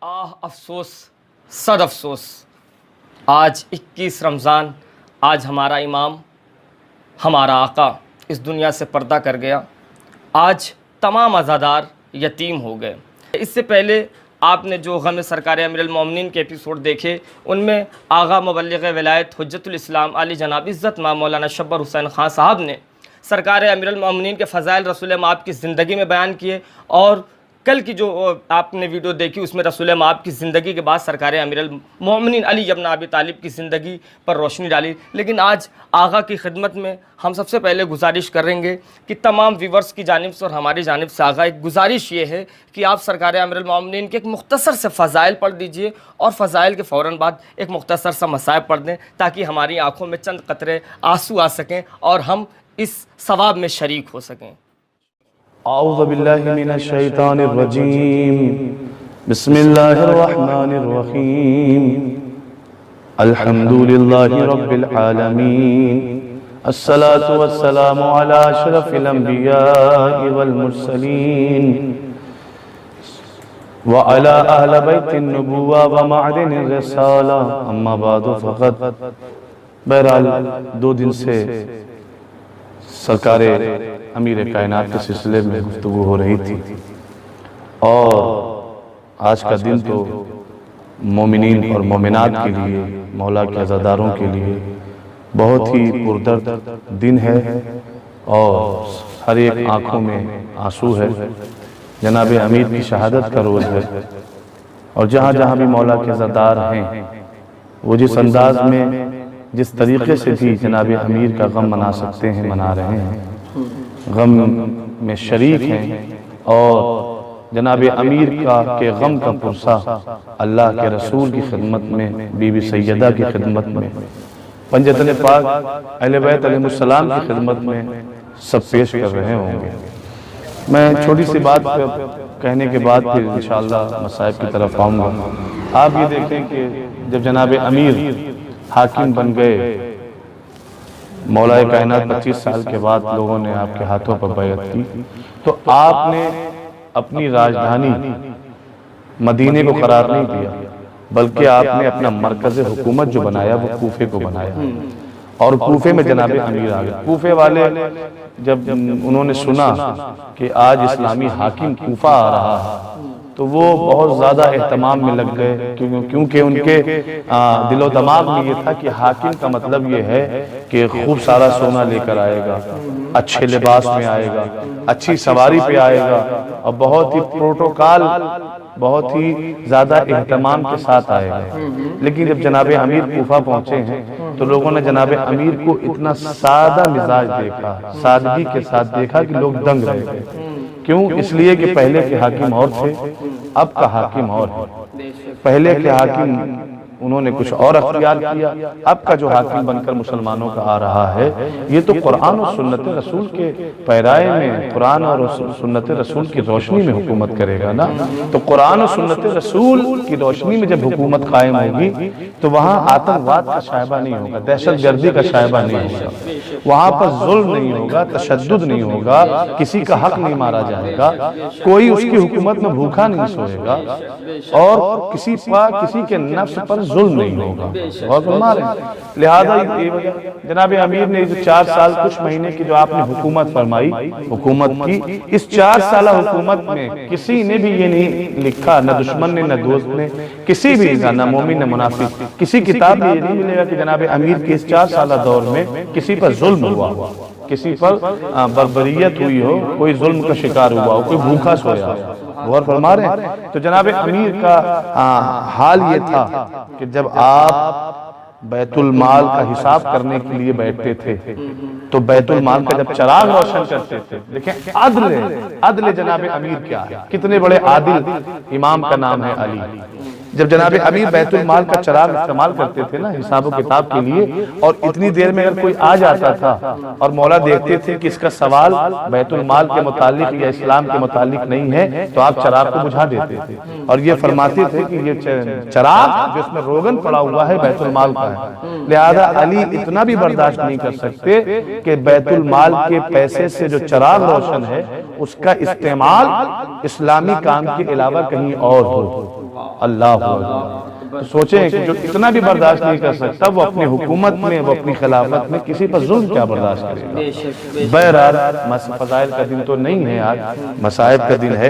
آہ افسوس، صد افسوس، آج 21 رمضان، آج ہمارا امام، ہمارا آقا اس دنیا سے پردہ کر گیا۔ آج تمام عزادار یتیم ہو گئے۔ اس سے پہلے آپ نے جو غم سرکار امیر المومنین کے ایپیسوڈ دیکھے، ان میں آغا مبلغ ولایت حجت الاسلام علی جناب عزت مآب مولانا شبر حسین خان صاحب نے سرکار امیر المومنین کے فضائل رسول مآب کی زندگی میں بیان کیے، اور کل کی جو آپ نے ویڈیو دیکھی اس میں رسول مآب کی زندگی کے بعد سرکار امیر المومنین علی ابن ابی طالب کی زندگی پر روشنی ڈالی۔ لیکن آج آغا کی خدمت میں ہم سب سے پہلے گزارش کریں گے کہ تمام ویورز کی جانب سے اور ہماری جانب سے آغا ایک گزارش یہ ہے کہ آپ سرکار امیر المومنین کے ایک مختصر سے فضائل پڑھ دیجئے، اور فضائل کے فوراً بعد ایک مختصر سا مصائب پڑھ دیں، تاکہ ہماری آنکھوں میں چند قطرے آنسو آ سکیں اور ہم اس ثواب میں شریک ہو سکیں۔ اعوذ باللہ من الشیطان الرجیم، بسم اللہ الرحمن الرحیم، الحمدللہ رب العالمین، الصلاة والسلام علی اشرف الانبیاء والمرسلین، وعلی اہل بیت النبوہ ومعدن الرسالہ، اما بعد فقط۔ بہرحال 2 دن سے سرکار امیر کائنات کے سلسلے میں گفتگو ہو رہی تھی، اور آج کا دن تو مومنین اور مومنات کے لیے، مولا کے عزاداروں کے لیے بہت ہی پردرد دن ہے، اور ہر ایک آنکھوں میں آنسو ہے۔ جناب امیر کی شہادت کا روز ہے، اور جہاں جہاں بھی مولا کے عزادار ہیں، وہ جس انداز میں، جس طریقے سے بھی جناب امیر کا غم منا سکتے ہیں منا رہے ہیں، غم میں شریک ہیں، اور جناب امیر کے غم کا پرسہ اللہ کے رسول کی خدمت میں، بی بی سیدہ کی خدمت میں، پنجتن پاک اہل بیت علیہ السلام کی خدمت میں سب پیش کر رہے ہوں گے۔ میں چھوٹی سی بات کہنے کے بعد پھر انشاءاللہ مصائب کی طرف آؤں گا۔ آپ یہ دیکھیں کہ جب جناب امیر حاکم بن گئے، مولا کائنات 25 سال کے بعد لوگوں نے آپ کے ہاتھوں پر بیعت کی، تو آپ نے اپنی راجدھانی مدینے کو قرار نہیں دیا، بلکہ آپ نے اپنا مرکز حکومت جو بنایا وہ کوفے کو بنایا، اور کوفے میں جناب امیر آ گئے۔ کوفے والے جب انہوں نے سنا کہ آج اسلامی حاکم کوفہ آ رہا ہے، تو وہ بہت زیادہ اہتمام میں لگ گئے، کیونکہ ان کے دل و دماغ میں یہ تھا کہ حاکم کا مطلب یہ ہے کہ خوب سارا سونا لے کر آئے گا، اچھے لباس میں آئے گا، اچھی سواری پہ آئے گا، اور بہت ہی پروٹوکال، بہت ہی زیادہ اہتمام کے ساتھ آئے گا۔ لیکن جب جناب امیر کوفہ پہنچے ہیں تو لوگوں نے جناب امیر کو اتنا سادہ مزاج دیکھا، سادگی کے ساتھ دیکھا کہ لوگ دنگ رہ گئے۔ کیوں؟ اس لیے کہ پہلے کے حاکم اور تھے، اب کا حاکم اور ہے۔ پہلے کے حاکم انہوں نے کچھ اور اختیار کیا، اب کا جو حاکم بن کر مسلمانوں کا آ رہا ہے، یہ تو قرآن و سنت رسول کے پیرائے میں، قرآن اور سنت رسول کی روشنی میں حکومت کرے گا نا۔ تو قرآن و سنت رسول کی روشنی میں جب حکومت قائم ہوگی تو وہاں آتنکواد کا شائبہ نہیں ہوگا، دہشت گردی کا شائبہ نہیں ہوگا، وہاں پر ظلم نہیں ہوگا، تشدد نہیں ہوگا، کسی کا حق نہیں مارا جائے گا، کوئی اس کی حکومت میں بھوکا نہیں سوئے گا، اور کسی کے نفس پر ظلم نہیں ہوگا۔ اور فرما رہے ہیں، لہذا جناب امیر نے جو 4 سال کچھ مہینے کی جو آپ نے حکومت فرمائی، حکومت کی، اس 4 سالہ حکومت میں کسی نے بھی یہ نہیں لکھا، نہ دشمن نے، نہ دوست نے، کسی بھی، نہ مومن نہ منافق، کسی کتاب میں یہ نہیں ملے گا کہ جناب امیر کے اس 4 سالہ دور میں کسی پر ظلم ہوا، کسی پر بربریت ہوئی ہو، کوئی ظلم کا شکار ہوا ہو، کوئی بھوکا سویا ہو۔ غور فرما رہے ہیں؟ تو جناب امیر کا حال یہ تھا کہ جب آپ بیت المال کا حساب کرنے کے لیے بیٹھتے تھے تو بیت المال کا جب چراغ روشن کرتے تھے، دیکھیں عدل جناب امیر کیا ہے، کتنے بڑے عادل امام کا نام ہے علی۔ جب جناب امیر بیت المال کا چراغ استعمال کرتے تھے نا حساب و کتاب کے لیے، اور اتنی دیر میں اگر کوئی آ جاتا تھا اور مولا دیکھتے تھے کہ اس کا سوال بیت المال کے متعلق یا اسلام کے متعلق نہیں ہے، تو آپ چراغ کو بجھا دیتے تھے، اور یہ فرماتے تھے کہ یہ چراغ جس میں روغن پڑا ہوا ہے بیت المال کا ہے، لہذا علی اتنا بھی برداشت نہیں کر سکتے کہ بیت المال کے پیسے سے جو چراغ روشن ہے اس کا استعمال اسلامی کام کے علاوہ کہیں اور ہو۔ اللہ اکبر۔ تو سوچیں کہ جو اتنا بھی برداشت نہیں کر سکتا وہ اپنی حکومت میں، وہ اپنی خلافت میں کسی پر ظلم کیا برداشت کرے گا۔ بہرحال فضائل کا دن تو نہیں ہے آج، مصائب کا دن ہے۔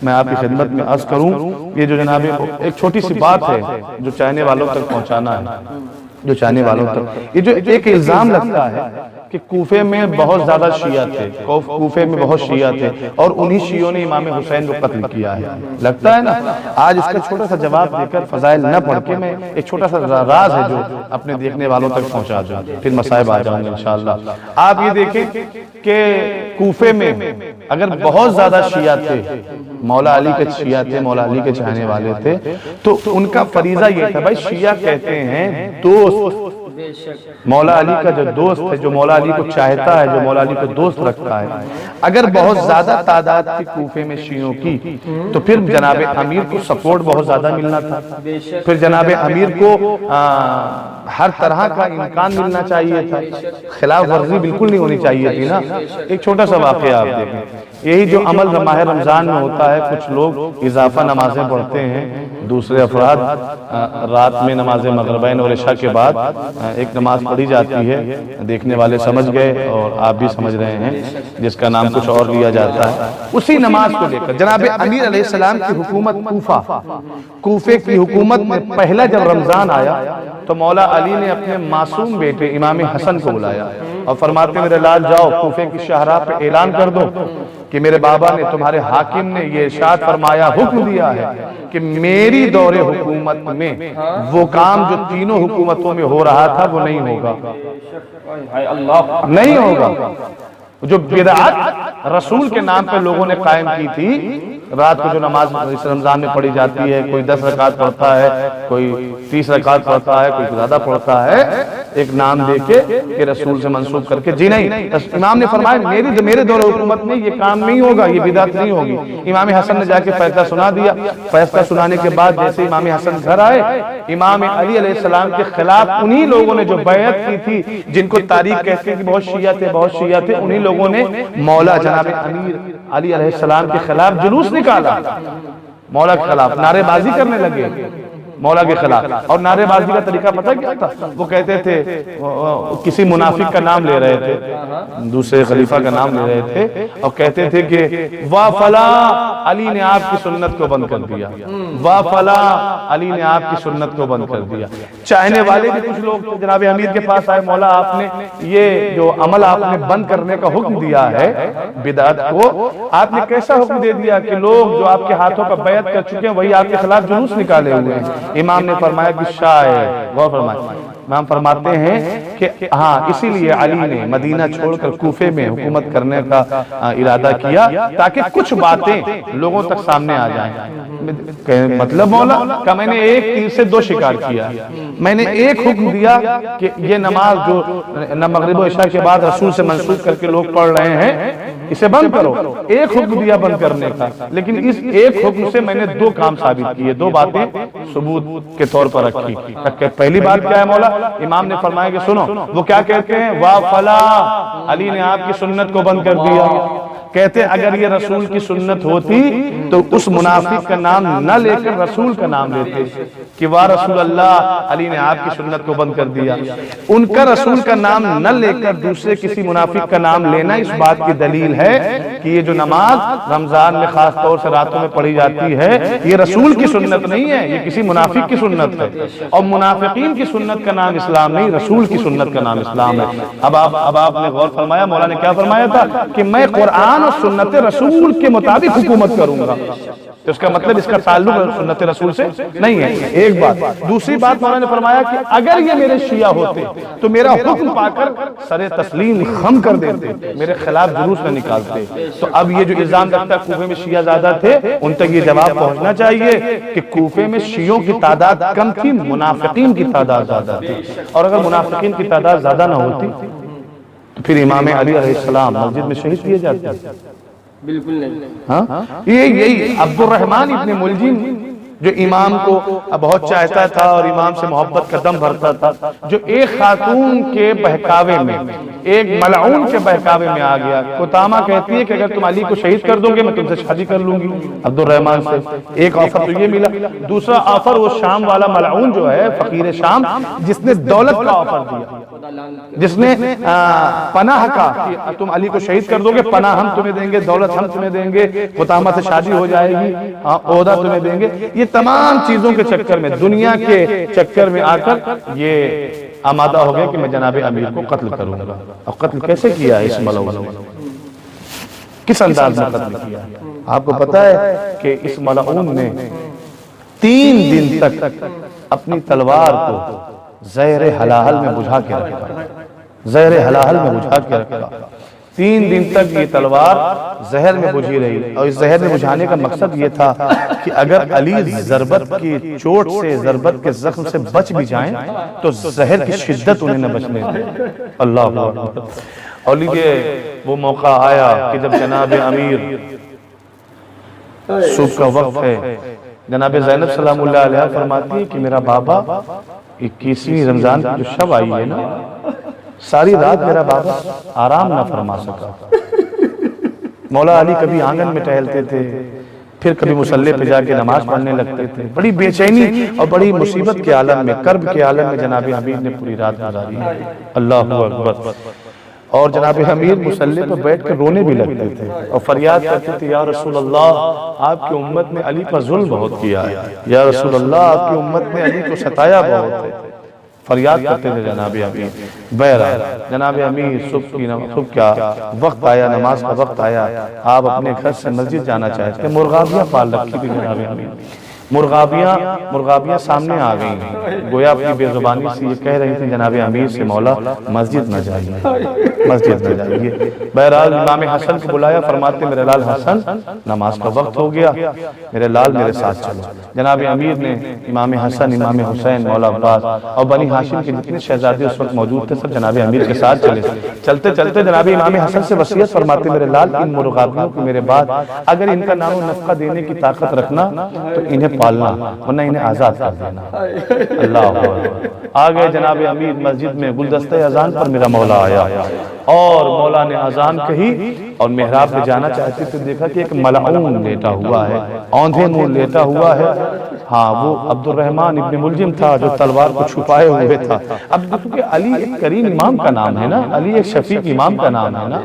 میں آپ کی خدمت میں عرض کروں، یہ جو جناب ایک چھوٹی سی بات ہے جو چاہنے والوں تک پہنچانا ہے، جو چاہنے والوں تک، یہ جو ایک الزام لگتا ہے کہ کوفے میں بہت زیادہ شیعہ تھے، کوفے میں بہت شیعہ تھے اور انہی شیعوں نے امام حسین کو قتل کیا ہے، لگتا ہے نا۔ آج اس کا چھوٹا سا جواب دے کر، فضائل نہ پڑھ کے، میں ایک چھوٹا سا راز ہے جو اپنے دیکھنے والوں تک پہنچا دوں، پھر مصائب آ جاؤں گے انشاءاللہ۔ آپ یہ دیکھیں کہ کوفے میں اگر بہت زیادہ شیعہ تھے، مولا علی کے شیعہ تھے، مولا علی کے چاہنے والے تھے، تو ان کا فریضہ یہ تھا، بھائی شیعہ کہتے ہیں دوست، مولا علی کا جو دوست ہے، جو مولا علی کو چاہتا ہے، جو مولا علی کو دوست رکھتا ہے، اگر بہت زیادہ تعداد کی کوفے میں شیعوں کی، تو پھر جناب امیر کو سپورٹ بہت زیادہ ملنا تھا، پھر جناب امیر کو ہر طرح کا امکان ملنا چاہیے تھا، خلاف ورزی بالکل نہیں ہونی چاہیے تھی نا۔ ایک چھوٹا سا واقعہ آپ دیکھیں، یہی جو عمل ماہ رمضان میں ہوتا ہے، کچھ لوگ اضافہ نمازیں پڑھتے ہیں، دوسرے افراد رات میں نماز مغربین اور عشاء کے بعد ایک نماز پڑھی جاتی ہے، دیکھنے والے سمجھ گئے اور آپ بھی سمجھ رہے ہیں، جس کا نام کچھ اور لیا جاتا ہے۔ اسی نماز کو لے کر جناب امیر علیہ السلام کی حکومت کوفے کی حکومت میں پہلا جب رمضان آیا تو مولا علی نے اپنے معصوم بیٹے امام حسن کو بلایا اور فرماتے میرے لال جاؤ کوفے کی شاہراہ پہ اعلان کر دو کہ میرے بابا نے، تمہارے حاکم نے یہ ارشاد فرمایا، حکم دیا ہے کہ میری دور حکومت میں وہ کام جو تینوں حکومتوں میں ہو رہا تھا وہ نہیں ہوگا، نہیں ہوگا۔ جو بدعت رسول کے نام پہ لوگوں نے قائم کی تھی، رات کو جو نماز اس رمضان میں پڑھی جاتی ہے، کوئی 10 رکعت پڑھتا ہے، کوئی 30 رکعت پڑھتا ہے، کوئی زیادہ پڑھتا ہے، ایک نام دے کے کہ رسول سے منسوب کر کے، جی نہیں، امام نے فرمایا میرے دور حکومت میں یہ کام نہیں ہوگا، یہ بدعت نہیں ہوگی۔ امام حسن نے جا کے فیصلہ سنا دیا۔ فیصلہ سنانے کے بعد جیسے امام حسن گھر آئے، امام علی علیہ السلام کے خلاف انہی لوگوں نے جو بیعت کی تھی، جن کو تاریخ کہتے ہیں کہ بہت شیعہ تھے، بہت شیعہ تھے، انہی لوگوں نے مولا جناب امیر علی علیہ السلام کے خلاف جلوس نکالا، مولا کے خلاف نعرے بازی کرنے لگے مولا کے خلاف۔ اور نعرے بازی کا طریقہ پتہ کیا تھا؟ وہ کہتے تھے، کسی منافق کا نام لے رہے تھے، دوسرے خلیفہ کا نام لے رہے تھے اور کہتے تھے کہ واہ فلاں علی نے آپ کی سنت کو بند کر دیا، واہ فلاں علی نے آپ کی سنت کو بند کر دیا۔ چاہنے والے بھی کچھ لوگ جناب امیر کے پاس آئے، مولا آپ نے یہ جو عمل آپ نے بند کرنے کا حکم دیا ہے بدعت کو، آپ نے کیسا حکم دے دیا کہ لوگ جو آپ کے ہاتھوں پر بیعت کر چکے ہیں وہی آپ کے خلاف جلوس نکالے ہوئے ہیں۔ امام نے فرمایا کہ شاید، غور فرمائے، امام فرماتے ہیں کہ ہاں اسی لیے علی نے مدینہ چھوڑ کر کوفے میں حکومت کرنے کا ارادہ کیا تاکہ کچھ باتیں لوگوں تک سامنے آ جائیں۔ مطلب مولا کہ میں نے ایک تیر سے دو شکار کیا، میں نے ایک حکم دیا کہ یہ نماز جو مغرب و عشاء کے بعد رسول سے منسوخ کر کے لوگ پڑھ رہے ہیں اسے بند کرو، ایک حکم دیا بند کرنے کا، لیکن اس ایک حکم سے میں نے دو کام ثابت کیے، دو باتیں ثبوت کے طور پر رکھی۔ پہلی بات کیا ہے مولا؟ امام نے فرمایا کہ سنو، وہ کیا کہتے ہیں؟ واہ فلاں علی نے آپ کی سنت کو بند کر دیا۔ کہتے اگر یہ رسول کی سنت ہوتی تو اس منافق کا نام نہ لے کر رسول کا نام لیتے کہ واہ رسول اللہ علی نے آپ کی سنت کو بند کر دیا۔ ان کا رسول کا نام نہ لے کر دوسرے کسی منافق کا نام لینا اس بات کی دلیل ہے کہ یہ جو نماز رمضان میں خاص طور سے راتوں میں پڑھی جاتی ہے یہ رسول کی سنت نہیں ہے، یہ کسی منافق کی سنت ہے، اور منافقین کی سنت کا نام اسلام نہیں، رسول کی سنت کا نام اسلام ہے۔ اب آپ نے غور فرمایا، مولا نے کیا فرمایا تھا کہ میں قرآن اور سنت رسول کے مطابق حکومت کروں گا، تو اس کا مطلب اس کا تعلق سنت رسول سے نہیں ہے، ایک بات۔ دوسری بات مولا نے فرمایا کہ اگر یہ میرے شیعہ ہوتے تو میرا حکم پا کر سر تسلیم خم کر دیتے، میرے خلاف جلوس نہ نکالتے۔ تو اب یہ جو الزام لگتا ہے کوفے میں شیعہ زیادہ تھے، ان تک یہ جواب پہنچنا چاہیے کہ کوفے میں شیعوں کی تعداد کم تھی، منافقین کی تعداد زیادہ تھی، اور اگر منافقین کی تعداد زیادہ نہ ہوتی تو پھر امام علی علیہ السلام مسجد میں شہید کیے جاتے؟ بالکل نہیں۔ ہاں یہی عبد الرحمن ابن ملجم جو امام کو بہت چاہتا تھا اور امام سے محبت کا دم بھرتا تھا، جو ایک خاتون کے بہکاوے میں، ایک ملعون کے بہکاوے میں آ گیا۔ قطامہ کہتی ہے کہ اگر تم علی کو شہید کر دو گے میں تم سے شادی کر لوں گی عبد الرحمن سے۔ ایک آفر تو یہ ملا، دوسرا آفر وہ شام والا ملعون جو ہے، فقیر شام، جس نے دولت کا آفر دیا، جس نے پناہ کا کہ تم علی کو شہید کر دو گے، پناہ ہم تمہیں دیں گے، دولت ہم تمہیں دیں گے، قطامہ سے شادی ہو جائے گی، عہدہ تمہیں دیں گے۔ یہ تمام چیزوں کے چکر میں، دنیا کے چکر میں آ کر یہ آمادہ ہو گیا کہ میں جناب امیر کو قتل کروں گا۔ اور قتل کیسے کیا ہے اس ملعون نے؟ کس انداز میں قتل کیا؟ آپ کو پتا ہے کہ اس ملعون نے 3 دن تک اپنی تلوار کو زہر حلال میں بجھا کے رکھا، زہر حلال میں بجھا کے رکھا۔ 3 دن تک یہ تلوار زہر میں بجھی رہی، اور اس زہر میں بجھانے کا مقصد یہ تھا کہ اگر علی ضربت کی چوٹ سے، ضربت کے زخم سے بچ بھی جائیں تو زہر کی شدت انہیں نہ بچنے دے۔ اللہ اکبر۔ اور لیجئے وہ موقع آیا کہ جب جناب امیر، صبح کا وقت ہے، جناب زینب سلام اللہ علیہ فرماتی ہے کہ میرا بابا 21ویں رمضان کی جو شب آئی ہے نا، ساری رات میرا بابا آرام نہ فرما سکا۔ مولا علی کبھی آنگن میں ٹہلتے تھے، پھر کبھی مصلی پہ جا کے نماز پڑھنے لگتے تھے۔ بڑی بے چینی اور بڑی مصیبت کے عالم میں، کرب کے عالم میں جناب امیر نے پوری رات گزاری۔ اللہ اکبر۔ اور جناب امیر مصلی پہ بیٹھ کر رونے بھی لگتے تھے اور فریاد کرتے تھے، یا رسول اللہ آپ کی امت نے علی پر ظلم بہت کیا ہے، یا رسول اللہ آپ کی امت نے علی کو ستایا بہت ہے، فریاد کرتے تھے جناب امیر۔ بہرحال جناب امیر صبح کا وقت آیا، نماز کا وقت آیا، آپ اپنے گھر سے مسجد جانا چاہتے تھے۔ مرغابیاں پال رکھی تھی جناب امیر، مرغابیاں سامنے آ گئی ہیں، گویا اپنی بے زبانی سے یہ کہہ رہی تھی جناب امیر سے، مولا مسجد نہ جائیے، مسجد نہ جائیے۔ بہرحال امام حسن کو بلایا، فرماتے میرے لال حسن نماز کا وقت ہو گیا، میرے لال میرے ساتھ چلو۔ جناب امیر نے امام حسن، امام حسین، مولا عباس اور بنی ہاشم کے جتنے شہزادے اس وقت موجود تھے سب جناب امیر کے ساتھ چلے۔ چلتے چلتے جناب امام حسن سے وصیت فرماتے میرے لال ان مرغابیوں کو میرے بعد اگر ان کا نام و نفقہ دینے کی طاقت رکھنا تو انہیں پالنا، ورنہ انہیں آزاد کر دینا۔ اللہ اکبر۔ آگئے جناب امیر مسجد میں، گلدستہ اذان پر میرا مولا آیا اور مولا نے اذان کہی اور محراب پہ جانا چاہتے تھے، دیکھا کہ ایک ملعون لیٹا ہوا ہے، اوندھے منہ لیٹا ہوا ہے۔ ہاں وہ عبد الرحمن ابن ملجم تھا جو تلوار کو چھپائے ہوئے تھا۔ اب کیونکہ علی ایک کریم امام کا نام ہے نا، علی ایک شفیق امام کا نام ہے نا،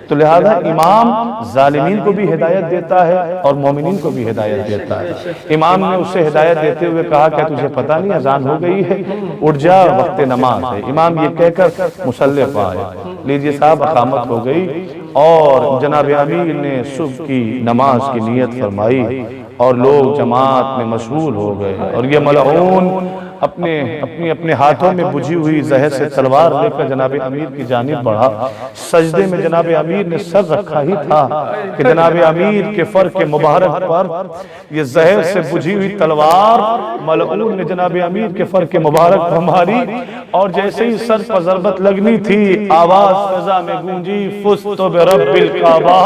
تو لہذا امام ظالمین کو بھی ہدایت دیتا ہے اور مومنین کو بھی ہدایت دیتا ہے۔ امام نے اسے ہدایت دیتے ہوئے کہا کہ تجھے پتہ نہیں اذان ہو گئی ہے، اٹھ جا وقت نماز ہے۔ امام یہ کہہ کر مصلی پہ آئے، لیجئے صاحب اقامت ہو گئی اور جناب امیر نے صبح کی نماز کی نیت فرمائی اور لوگ جماعت میں مشغول ہو گئے، اور یہ ملعون اپنے ہاتھوں میں بجھی ہوئی زہر سے تلوار لے کر جناب امیر کی جانب بڑھا۔ سجدے میں جناب امیر نے سر رکھا ہی تھا کہ جناب امیر کے فر کے مبارک پر یہ زہر سے بجھی ہوئی تلوار ملعون نے جناب امیر کے فر کے مبارک پر ماری، اور جیسے ہی سر پر ضربت لگنی تھی آواز فضا میں گونجی، فزت برب الکعبہ،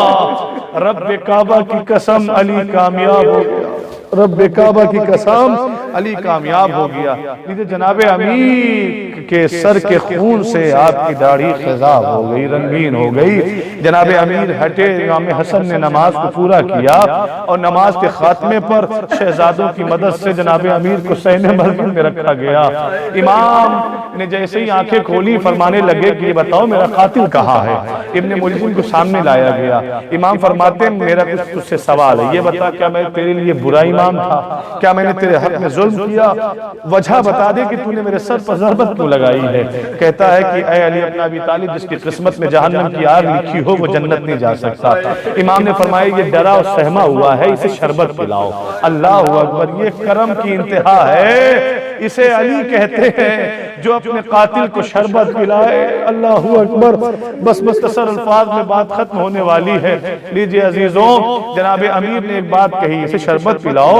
رب کعبہ کی قسم علی کامیاب ہو گیا، رب کعبہ کی قسم علی کامیاب ہو گیا۔ لیجئے جناب امیر کے سر کے خون سے آپ کی داڑھی خضاب ہو گئی، رنگین ہو گئی۔ جناب امیر ہٹے، امام حسن نے نماز کو پورا کیا اور نماز کے خاتمے پر شہزادوں کی مدد سے جناب امیر کو صحن مسجد میں رکھا گیا۔ امام نے جیسے ہی آنکھیں کھولی فرمانے لگے کہ یہ بتاؤ میرا قاتل کہاں ہے؟ ابن ملجم کو سامنے لایا گیا۔ امام فرماتے ہیں میرا کچھ تجھ سے سوال ہے، یہ بتا کیا میں تیرے لیے برا امام تھا؟ کیا میں نے تیرے حق میں ظلم کیا؟ وجہ بتا دے کہ تو نے میرے سر پر ضربت کیوں لگائی ہے؟ کہتا ہے کہ اے علی ابن ابی طالب، جس کی قسمت میں جہنم کی آگ لکھی ہو وہ جنت نہیں جا سکتا۔ امام نے فرمایا یہ ڈرا اور سہما ہوا ہے، اسے شربت پلاؤ۔ اللہ اکبر، یہ کرم کی انتہا ہے، اسے علی کہتے ہیں جو اپنے قاتل کو شربت پلائے۔ اللہ اکبر۔ بس مختصر الفاظ میں بات ختم ہونے والی ہے۔ لیجئے عزیزوں، جناب امیر نے ایک بات کہی، اسے شربت پلاؤ،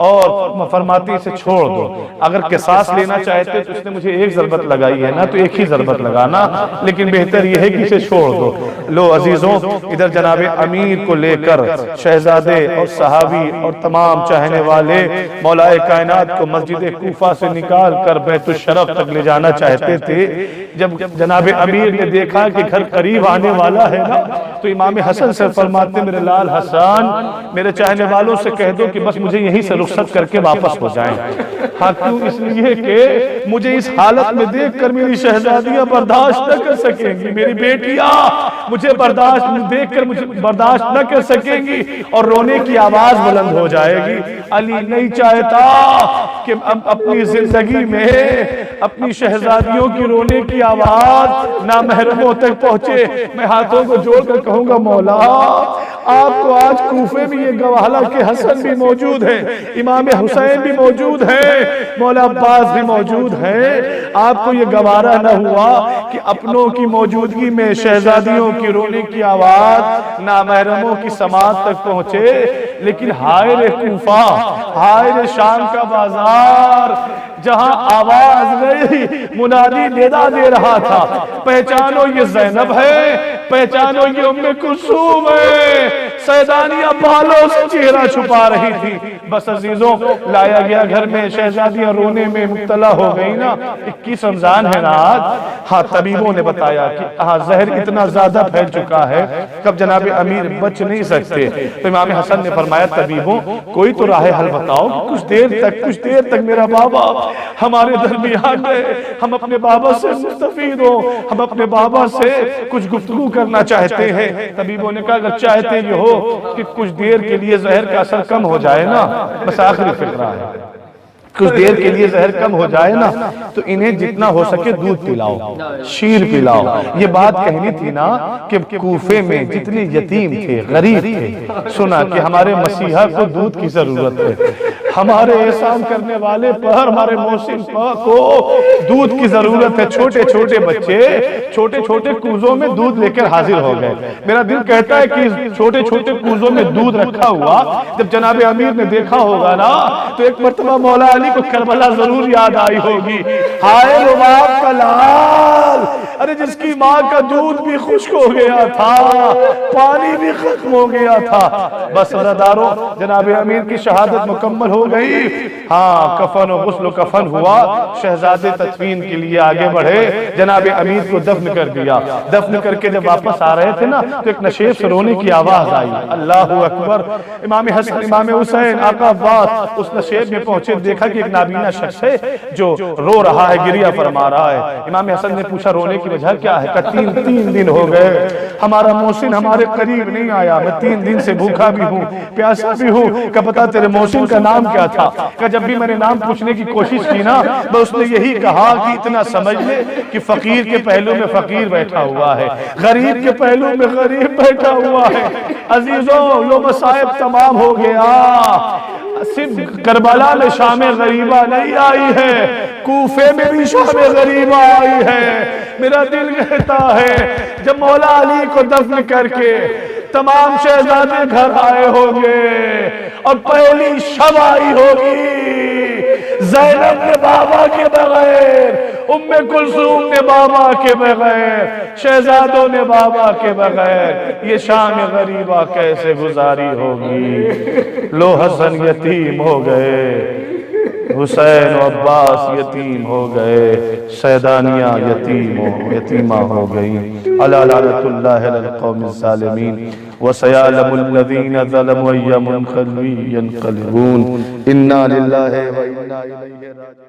اور فرماتی اسے چھوڑ دو. اگر قصاص لینا چاہتے تو اس نے مجھے ایک ضربت لگائی ہے نا تو ایک ہی ضربت لگانا, لیکن بہتر یہ ہے کہ اسے چھوڑ دو. لو عزیزوں, ادھر جناب امیر کو لے کر شہزادے اور صحابی اور تمام چاہنے والے مولا کائنات کو مسجد کوفہ سے نکال کر بیت الشرف تک لے جانا چاہتے تھے. جب جناب امیر نے دیکھا کہ گھر قریب آنے والا ہے نا تو امام حسن سے فرماتے میرے لال حسن, میرے چاہنے والوں سے کہہ دو کہ بس مجھے یہیں سے رخصت کر کے واپس ہو جائیں. ہاں کیوں؟ اس لیے کہ مجھے اس حالت میں دیکھ کر میری شہزادیاں برداشت نہ کر سکیں گی, میری بیٹیاں مجھے برداشت دیکھ کر مجھے برداشت نہ کر سکیں گی اور رونے کی آواز بلند ہو جائے گی. علی نہیں چاہتا کہ اپنی زندگی میں اپنی شہزادیوں کی رونے کی آواز نامحرموں تک پہنچے. میں ہاتھوں کو جوڑ کر کہوں گا مولا آپ کو آج کوفے میں یہ گواہلا کہ حسن بھی موجود ہے, امام حسین بھی موجود ہے, مولا عباس بھی موجود ہے, آپ کو یہ گوارا نہ ہوا کہ اپنوں کی موجودگی میں شہزادیوں کی رونے کی آواز نامحرموں کی سماعت تک پہنچے. لیکن ہائے رے کوفہ, ہائے رے شام کا بازار, جہاں آواز گئی منادی ندا دے رہا تھا, پہچانو یہ زینب ہے, پہچانو یہ ام کلثوم ہے. سیدانیہ بالوں سے چہرہ چھپا رہی تھی. بس عزیزوں, لایا گیا گھر میں, شہزادیاں رونے میں مبتلا ہو گئی نا. 21 رمضان ہے نا آج. ہاں طبیبوں نے بتایا کہ زہر اتنا زیادہ پھیل چکا ہے کب جناب امیر بچ نہیں سکتے. تو امام حسن نے فرمایا طبیبوں کوئی تو راہ حل بتاؤ, کچھ دیر تک میرا بابا ہمارے درمیان ہے, ہم اپنے بابا سے مستفید ہو, ہم اپنے بابا سے کچھ گفتگو کرنا چاہتے ہیں. طبیبوں نے کہا اگر چاہتے یہ ہو کہ کچھ دیر کے لیے زہر کا اثر کم ہو جائے نا, بس آخری فکرہ ہے, کچھ دیر کے لیے زہر کم ہو جائے نا تو انہیں جتنا ہو سکے دودھ پلاؤ, شیر پلاؤ. یہ بات کہنی تھی نا کہ کوفے میں جتنے یتیم تھے, غریب تھے, سنا کہ ہمارے مسیحا کو دودھ کی ضرورت ہے, ہمارے احسان کرنے والے پر, ہمارے محسن کو دودھ کی ضرورت ہے. چھوٹے چھوٹے بچے چھوٹے چھوٹے کوزوں میں دودھ لے کر حاضر ہو گئے. میرا دل کہتا ہے کہ چھوٹے چھوٹے کوزوں میں دودھ رکھا ہوا جب جناب امیر نے دیکھا ہوگا نا تو ایک مرتبہ مولا علی کو کربلا ضرور یاد آئی ہوگی. ہائے رباب کا لال, ارے جس کی ماں کا دودھ بھی خشک ہو گیا تھا, پانی بھی ختم ہو گیا تھا. بس رضاداروں, جناب امیر کی شہادت مکمل ہو گئی. ہاں کفن و غسل و کفن ہوا, شہزادے تدفین کے لیے آگے بڑھے. جناب امیر کو دفن کر دیا. دفن کر کے جب واپس آ رہے تھے نا تو ایک نشیب سے رونے کی آواز آئی. اللہ اکبر. امام حسن, امام حسین, آقا عباس اس نشیب میں پہنچے, دیکھا کہ ایک نابینا شخص ہے جو رو رہا ہے, گریہ فرما رہا ہے. امام حسن نے پوچھا رونے کی وجہ کیا ہے؟ کہ تین دن ہو گئے ہمارا محسن ہمارے قریب نہیں آیا, میں 3 دن سے بھوکا بھی ہوں, پیاسا بھی ہوں. کہ پتا تیرے محسن کا نام کیا تھا؟ کہ جب بھی میں نے نام پوچھنے کی کوشش کی نا تو اس نے یہی کہا کہ اتنا سمجھ لے کہ فقیر کے پہلو میں فقیر بیٹھا ہوا ہے, غریب کے پہلو میں غریب بیٹھا ہوا ہے. عزیزوں لو مصائب تمام ہو گیا, صرف کربلا میں شام غریبہ نہیں آئی ہے, کوفے میں بھی شام غریبہ آئی ہے. میرا دل کہتا ہے جب مولا علی کو دفن کر کے تمام شہزادے گھر آئے ہوں گے اور پہلی شب آئی ہوگی زینب نے بابا کے بغیر, ام کلثوم نے بابا کے بغیر, شہزادوں نے بابا کے بغیر, یہ شام غریبہ کیسے گزاری ہوگی. لو حسن یتیم ہو گئے, حسین و عباس یتیم ہو گئے, سیدانیہ یتیمہ ہو گئی. الا لعنت اللہ علی القوم الظالمین وسيعلم الذين ظلموا أي منقلب ينقلبون. إنا لله وإنا إليه راجعون.